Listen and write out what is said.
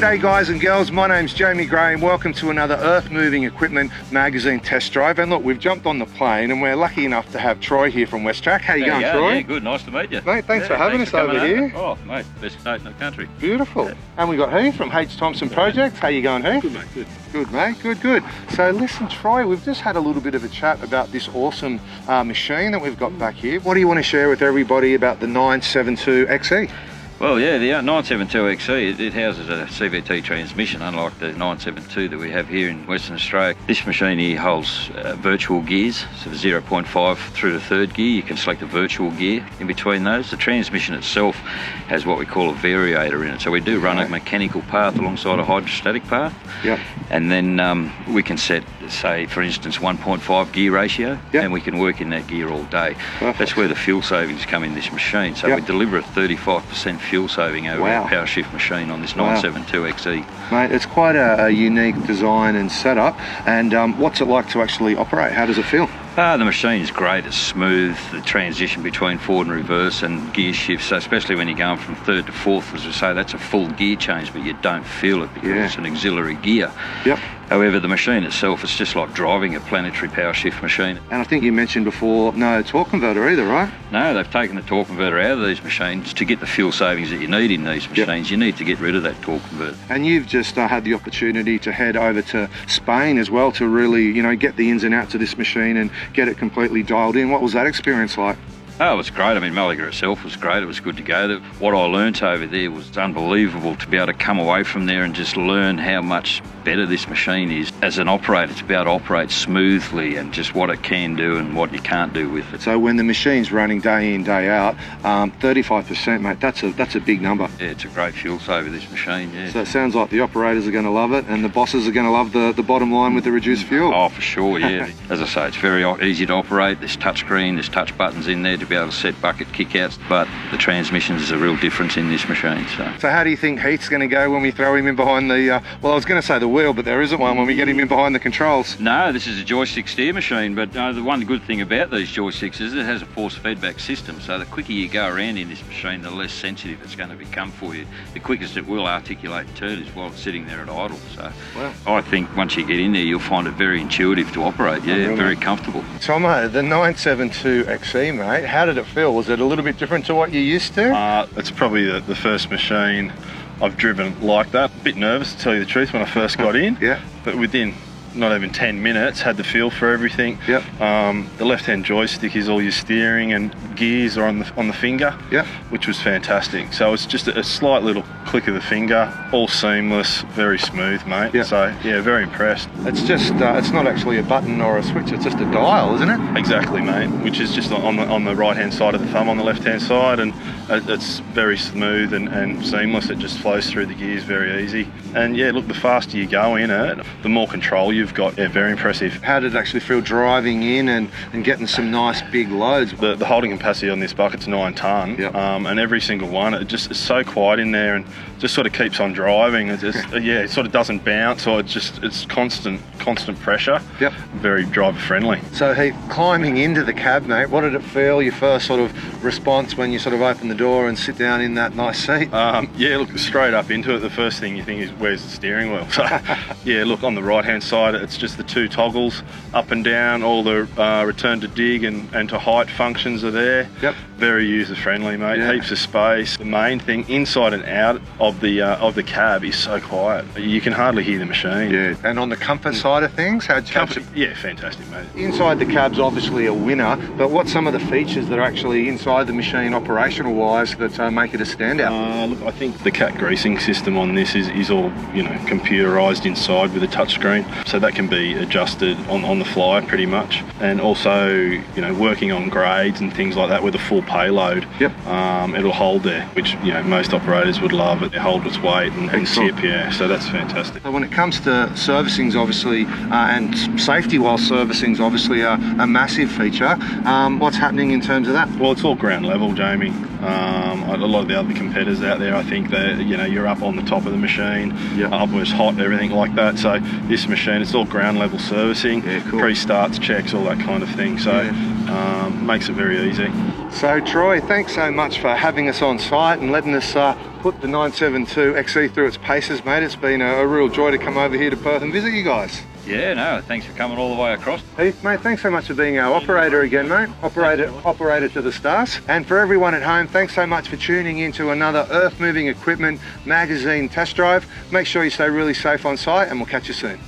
G'day guys and girls, my name's Jamie Gray and welcome to another Earthmoving Equipment Magazine test drive. And look, we've jumped on the plane and we're lucky enough to have Troy here from WesTrac. How you going, Troy? Yeah, good, nice to meet you. Mate, thanks for having us over here. Oh, mate, best state in the country. Beautiful. Yeah. And we got Heath from H. Thompson Projects. How you going, Heath? Good, mate, good. Good, mate, good. So listen, Troy, we've just had a little bit of a chat about this awesome machine that we've got back here. What do you want to share with everybody about the 972 XE? Well, yeah, the 972 XE, it houses a CVT transmission, unlike the 972 that we have here in Western Australia. This machine here holds virtual gears, so the 0.5 through to third gear. You can select a virtual gear in between those. The transmission itself has what we call a variator in it, so we do run a mechanical path alongside a hydrostatic path. Yep. And then we can set, say, for instance, 1.5 gear ratio, and we can work in that gear all day. Perfect. That's where the fuel savings come in this machine. So we deliver a 35% fuel saving over our power shift machine on this 972 XE. Mate, it's quite a unique design and setup. And what's it like to actually operate? How does it feel? The machine is great. It's smooth. The transition between forward and reverse and gear shifts, so especially when you're going from third to fourth, as we say, that's a full gear change, but you don't feel it because it's an auxiliary gear. Yep. However, the machine itself is just like driving a planetary power shift machine. And I think you mentioned before, no torque converter either, right? No, they've taken the torque converter out of these machines. To get the fuel savings that you need in these machines, you need to get rid of that torque converter. And you've just had the opportunity to head over to Spain as well to really, get the ins and outs of this machine and get it completely dialed in. What was that experience like? Oh, it was great. I mean, Malaga itself was great. It was good to go. What I learnt over there was unbelievable to be able to come away from there and just learn how much better this machine is. As an operator, to be able to operate smoothly and just what it can do and what you can't do with it. So when the machine's running day in, day out, 35%, mate, that's a big number. Yeah, it's a great fuel saver, this machine, yeah. So it sounds like the operators are going to love it and the bosses are going to love the bottom line with the reduced fuel. Oh, for sure, yeah. As I say, it's very easy to operate. There's touchscreen, there's touch buttons in there to be able to set bucket kickouts, but the transmissions is a real difference in this machine. So how do you think Heath's going to go when we throw him in behind the, well, I was going to say the wheel, but there isn't one when we get him in behind the controls? No, this is a joystick steer machine, but the one good thing about these joysticks is it has a force feedback system, so the quicker you go around in this machine, the less sensitive it's going to become for you. The quickest it will articulate and turn is while it's sitting there at idle. So I think once you get in there, you'll find it very intuitive to operate, very comfortable. Tomo, the 972 XE, mate, how did it feel? Was it a little bit different to what you used to? It's probably the first machine I've driven like that. A bit nervous, to tell you the truth, when I first got in. But within not even 10 minutes, had the feel for everything. The left-hand joystick is all your steering, and gears are on the finger, which was fantastic. So it's just a slight little click of the finger, all seamless, very smooth, mate. So yeah, very impressed. It's just it's not actually a button or a switch, it's just a dial, isn't it? Exactly, mate, which is just on the right-hand side of the thumb on the left-hand side, and it's very smooth and seamless. It just flows through the gears very easy. And yeah, look, the faster you go in it, the more control you've got. Yeah, very impressive. How did it actually feel driving in and getting some nice big loads? The holding capacity on this bucket's 9 tonne, and every single one, it just is so quiet in there and just sort of keeps on driving. It sort of doesn't bounce, or it's constant pressure. Very driver friendly. So Heath, climbing into the cab, mate, what did it feel? Your first sort of response when you sort of open the door and sit down in that nice seat? Look, straight up into it, the first thing you think is, where's the steering wheel? So yeah, look, on the right hand side, it's just the 2 toggles up and down. All the return to dig and to height functions are there. Very user friendly, mate. Heaps of space. The main thing, inside and out of the cab, is so quiet. You can hardly hear the machine. And on the comfort side of things, how'd you comfort? Yeah, fantastic, mate. Inside the cab's obviously a winner, but what's some of the features that are actually inside the machine operational wise that make it a standout? Look, I think the cat greasing system on this is all computerized inside with a touchscreen, so that can be adjusted on the fly pretty much. And also working on grades and things like that with a full payload, it'll hold there, which most operators would love. It holds its weight and tip, so that's fantastic. So when it comes to servicing's obviously and safety while servicing's obviously a massive feature, what's happening in terms of that? Well, it's all ground level, Jamie. A lot of the other competitors out there, I think that you're up on the top of the machine, up where it's hot, everything like that. So this machine, it's all ground level servicing, pre-starts, checks, all that kind of thing. So makes it very easy. So Troy, thanks so much for having us on site and letting us put the 972 XE through its paces, mate. It's been a real joy to come over here to Perth and visit you guys. Yeah, no, thanks for coming all the way across. Heath, mate, thanks so much for being our operator again, mate. Operator to the stars. And for everyone at home, thanks so much for tuning into another Earth Moving Equipment magazine test drive. Make sure you stay really safe on site and we'll catch you soon.